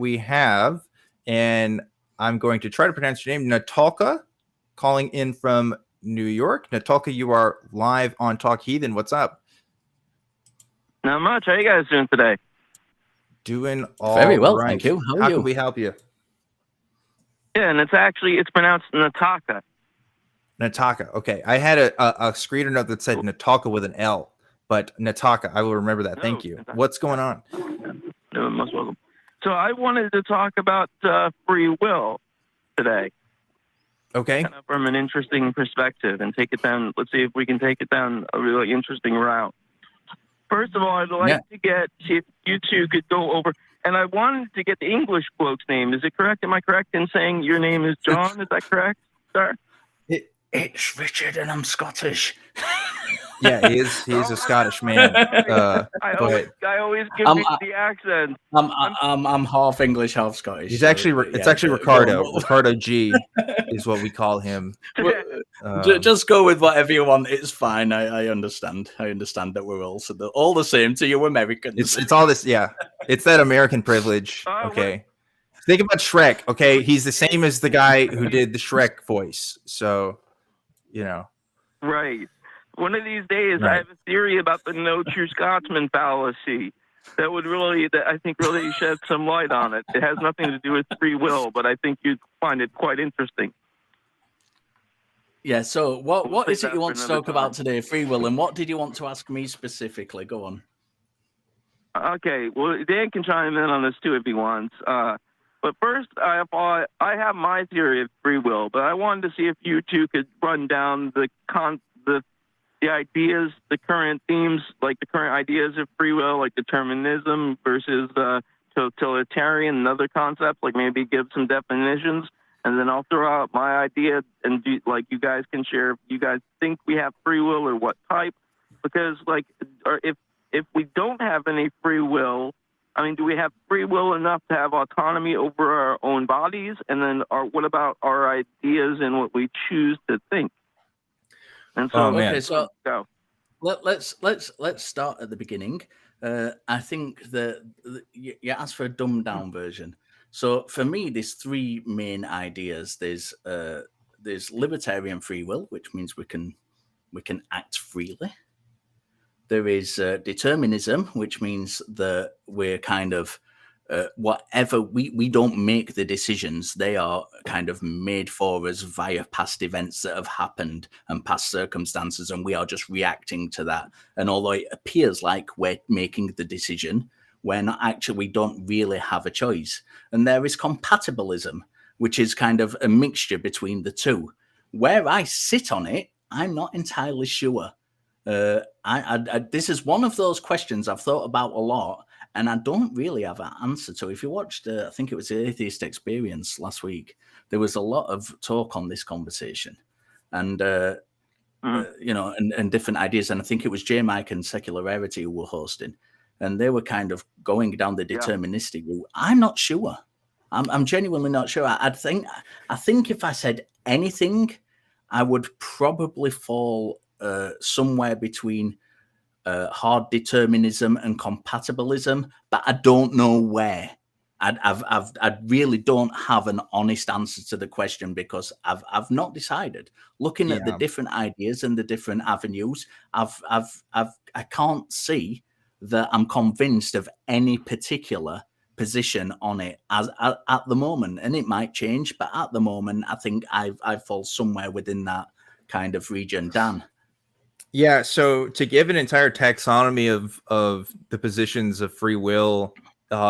we have, and I'm going to try to pronounce your name, Natalka, calling in from New York. Natalka, you are live on Talk Heathen. What's up? Not much. How you guys doing today? Doing all very well, right. thank you. How can we help you? Yeah, and it's pronounced Nataka. Nataka. Okay. I had a screener note that said Natalka with an L, but Nataka, I will remember that. Thank you. Nataka. What's going on? You're most welcome. So I wanted to talk about free will today. Okay. Kind of from an interesting perspective and take it down. Let's see if we can take it down a really interesting route. First of all, I'd like to see if you two could go over, and I wanted to get the English bloke's name. Is it correct? Am I correct in saying your name is John? Is that correct, sir? It's Richard, and I'm Scottish. Yeah, he is a Scottish man. I always give you the accent. I'm half English, half Scottish. He's actually it's actually Ricardo. Ricardo G is what we call him. Just go with whatever you want. It's fine. I understand. I understand that we're all the same to you Americans. It's all this. Yeah, it's that American privilege. Okay, think about Shrek. Okay, he's the same as the guy who did the Shrek voice. So, you know. Right. One of these days, I have a theory about the no true Scotsman fallacy that I think really shed some light on it. It has nothing to do with free will, but I think you'd find it quite interesting. Yeah, so what is it you want to talk about today, free will, and what did you want to ask me specifically? Go on. Okay, well, Dan can chime in on this too if he wants. But first, I have my theory of free will, but I wanted to see if you two could run down the ideas, the current themes, like the current ideas of free will, like determinism versus totalitarian and other concepts, like maybe give some definitions, and then I'll throw out my idea, and you guys can share if you guys think we have free will or what type, because if we don't have any free will, I mean, do we have free will enough to have autonomy over our own bodies? And then what about our ideas and what we choose to think? And so, okay, so go. Let's start at the beginning. I think that you asked for a dumbed down version. So for me, there's three main ideas. There's libertarian free will, which means we can act freely. There is determinism, which means that we're kind of whatever we don't make the decisions, they are kind of made for us via past events that have happened and past circumstances, and we are just reacting to that. And although it appears like we're making the decision, we're not actually, we don't really have a choice. And there is compatibilism, which is kind of a mixture between the two. Where I sit on it, I'm not entirely sure. This is one of those questions I've thought about a lot, and I don't really have an answer to. If you watched, I think it was the Atheist Experience last week, there was a lot of talk on this conversation, and and different ideas. And I think it was J. Mike and Secularity who were hosting, and they were kind of going down the deterministic route. I'm not sure. I'm genuinely not sure. I think if I said anything, I would probably fall somewhere between hard determinism and compatibilism, but I don't know where. I really don't have an honest answer to the question because I've not decided. Looking at the different ideas and the different avenues, I can't see that I'm convinced of any particular position on it as at the moment, and it might change, but at the moment, I think I fall somewhere within that kind of region. Dan. Yeah, so to give an entire taxonomy of the positions of free will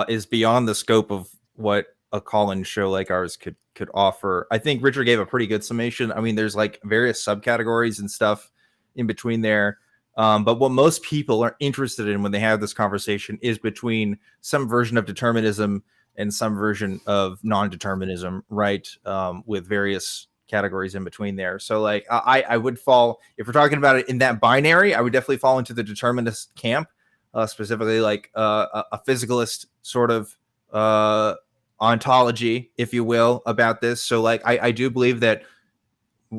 is beyond the scope of what a call-in show like ours could offer. I think Richard gave a pretty good summation. I mean, there's like various subcategories and stuff in between there. But what most people are interested in when they have this conversation is between some version of determinism and some version of non-determinism, right? With various categories in between there. So like I would fall, if we're talking about it in that binary, I would definitely fall into the determinist camp, specifically like a physicalist sort of ontology, if you will, about this. So like I do believe that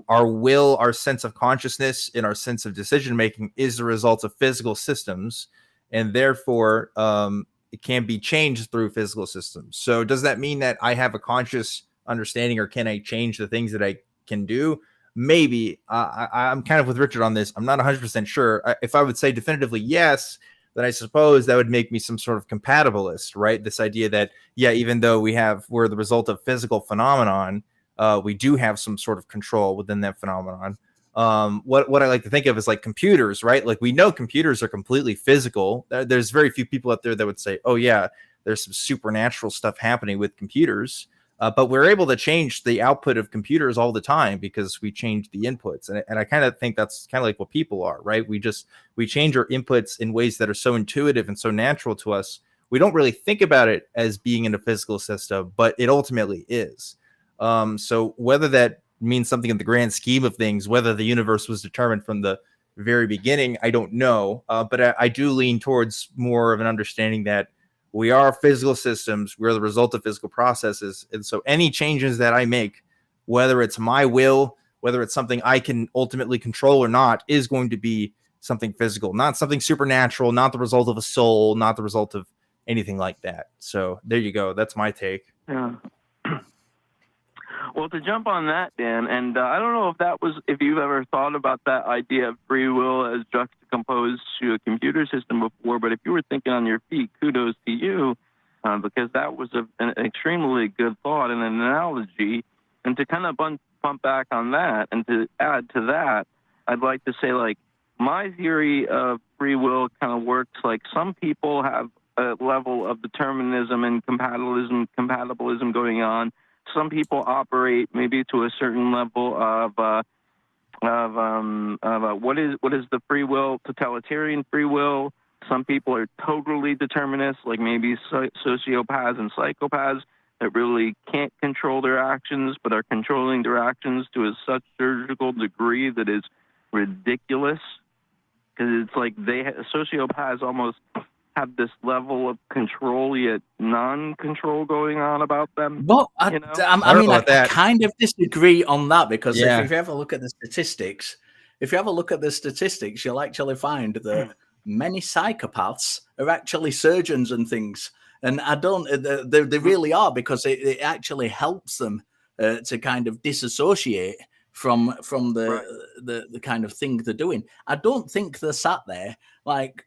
our will, our sense of consciousness, and our sense of decision making is the result of physical systems, and therefore it can be changed through physical systems. So does that mean that I have a conscious understanding, or can I change the things that I can do? Maybe. I'm kind of with Richard on this. I'm not 100% sure. If I would say definitively yes, then I suppose that would make me some sort of compatibilist, right? This idea that, yeah, even though we're the result of physical phenomenon, we do have some sort of control within that phenomenon. What I like to think of is like computers, right? Like we know computers are completely physical. There's very few people out there that would say, oh yeah, there's some supernatural stuff happening with computers. But we're able to change the output of computers all the time because we change the inputs. And I kind of think that's kind of like what people are, right? We change our inputs in ways that are so intuitive and so natural to us. We don't really think about it as being in a physical system, but it ultimately is. So whether that means something in the grand scheme of things, whether the universe was determined from the very beginning, I don't know. But I do lean towards more of an understanding that we are physical systems. We're the result of physical processes. And so any changes that I make, whether it's my will, whether it's something I can ultimately control or not, is going to be something physical, not something supernatural, not the result of a soul, not the result of anything like that. So there you go. That's my take. Yeah. Well, to jump on that, Dan, and I don't know if you've ever thought about that idea of free will as juxtaposed to a computer system before, but if you were thinking on your feet, kudos to you, because that was an extremely good thought and an analogy. And to kind of bump back on that and to add to that, I'd like to say, like, my theory of free will kind of works like some people have a level of determinism and compatibilism going on. Some people operate maybe to a certain level of what is the free will, totalitarian free will. Some people are totally determinists, like maybe sociopaths and psychopaths that really can't control their actions, but are controlling their actions to a such surgical degree that is ridiculous. Because it's like sociopaths almost have this level of control yet non-control going on about them. Well, I kind of disagree on that, because if you ever look at the statistics, you'll actually find that many psychopaths are actually surgeons and things. And they really are, because it actually helps them to kind of disassociate from the kind of thing they're doing. I don't think they're sat there like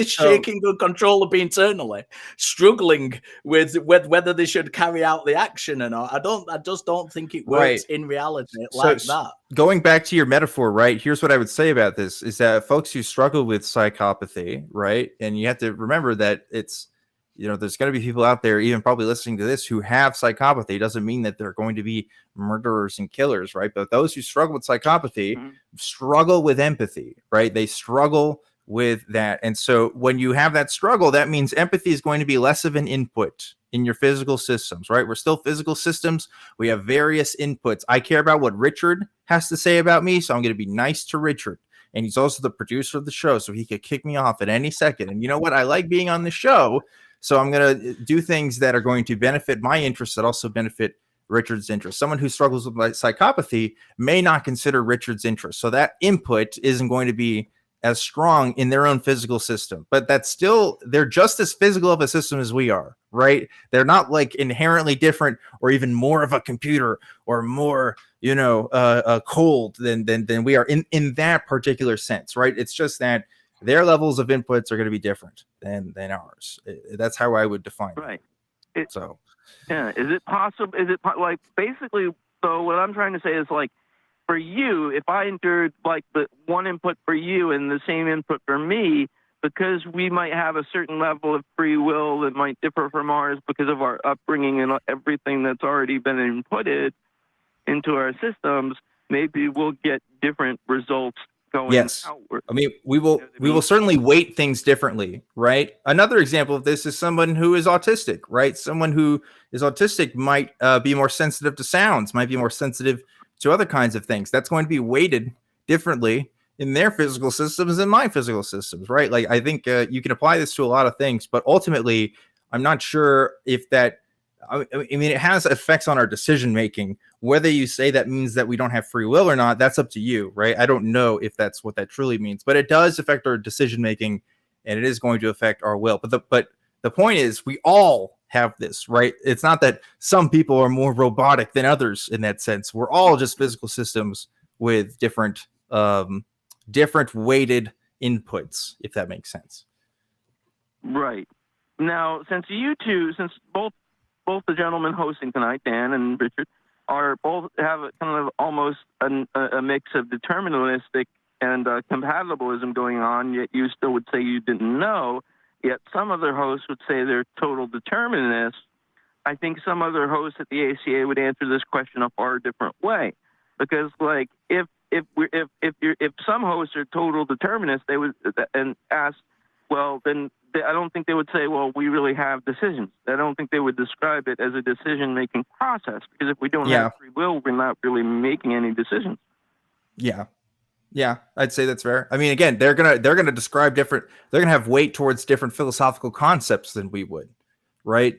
shaking uncontrollably internally, struggling with whether they should carry out the action or not. I just don't think it works in reality like that. Going back to your metaphor, right? Here's what I would say about this: is that folks who struggle with psychopathy, right? And you have to remember that it's, there's going to be people out there, even probably listening to this, who have psychopathy. It doesn't mean that they're going to be murderers and killers, right? But those who struggle with psychopathy struggle with empathy, right? They struggle with that. And so when you have that struggle, that means empathy is going to be less of an input in your physical systems, right? We're still physical systems. We have various inputs. I care about what Richard has to say about me, so I'm going to be nice to Richard. And he's also the producer of the show, so he could kick me off at any second. And you know what? I like being on the show, so I'm going to do things that are going to benefit my interests that also benefit Richard's interest. Someone who struggles with psychopathy may not consider Richard's interest. So that input isn't going to be as strong in their own physical system, but they're just as physical of a system as we are, right? They're not like inherently different or even more of a computer or more, cold than we are in that particular sense, right? It's just that their levels of inputs are going to be different than ours. That's how I would define it. Right. Is it possible? Like basically? So what I'm trying to say is, like, for you, if I entered like the one input for you and the same input for me, because we might have a certain level of free will that might differ from ours because of our upbringing and everything that's already been inputted into our systems, maybe we'll get different results going outward. I mean, we will certainly weight things differently, right? Another example of this is someone who is autistic, right? Someone who is autistic might be more sensitive to sounds, might be more sensitive to other kinds of things. That's going to be weighted differently in their physical systems than my physical systems, right? Like, I think you can apply this to a lot of things, but ultimately, I'm not sure if that, I mean, it has effects on our decision making. Whether you say that means that we don't have free will or not, that's up to you, right? I don't know if that's what that truly means, but it does affect our decision making, and it is going to affect our will. But The point is, we all have this, right? It's not that some people are more robotic than others in that sense. We're all just physical systems with different weighted inputs, if that makes sense. Right. Now, since both the gentlemen hosting tonight, Dan and Richard, both have a kind of almost a mix of deterministic and compatibilism going on, yet you still would say you didn't know, yet some other hosts would say they're total determinists. I think some other hosts at the ACA would answer this question a far different way, because like if some hosts are total determinists, they would and ask, well, then I don't think they would say, well, we really have decisions. I don't think they would describe it as a decision-making process, because if we don't have free will, we're not really making any decisions. Yeah, I'd say that's fair. I mean, again, they're gonna describe different. They're gonna have weight towards different philosophical concepts than we would, right?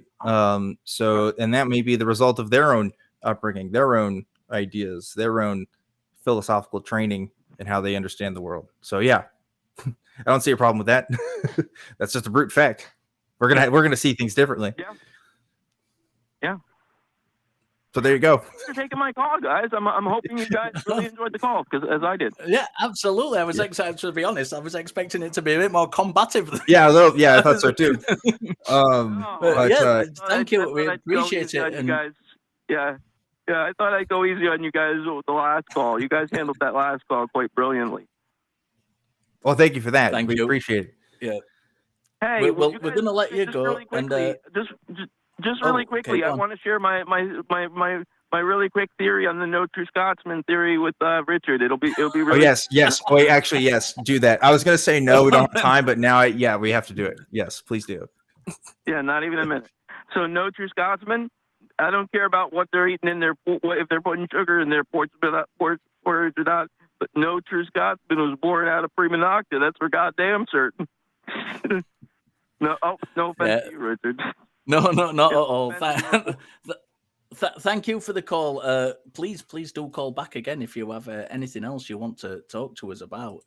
So, and that may be the result of their own upbringing, their own ideas, their own philosophical training, and how they understand the world. So, yeah, I don't see a problem with that. That's just a brute fact. We're gonna see things differently. Yeah. So there you go. Thanks for taking my call, guys. I'm hoping you guys really enjoyed the call, because as I did. Yeah, absolutely. I was excited, to be honest. I was expecting it to be a bit more combative. Yeah, a little. Yeah, I thought so too. Thank you. We appreciate it. And guys, yeah, I thought I'd go easy on you guys with the last call. You guys handled that last call quite brilliantly. Well, thank you for that. Thank we you. appreciate it. Yeah. Hey, we're going to let you go. Really quickly, just really quickly, I want to share my really quick theory on the no true Scotsman theory with Richard. It'll be really. Oh yes. Wait, actually, yes. Do that. I was going to say no, we don't have time, but now, we have to do it. Yes, please do. Yeah, not even a minute. So, no true Scotsman. I don't care about what they're eating in their, if they're putting sugar in their porridge or not. But no true Scotsman was born out of prima nocta. That's for goddamn certain. No offense to you, Richard. No, not at all. Thank you for the call. Please do call back again if you have anything else you want to talk to us about.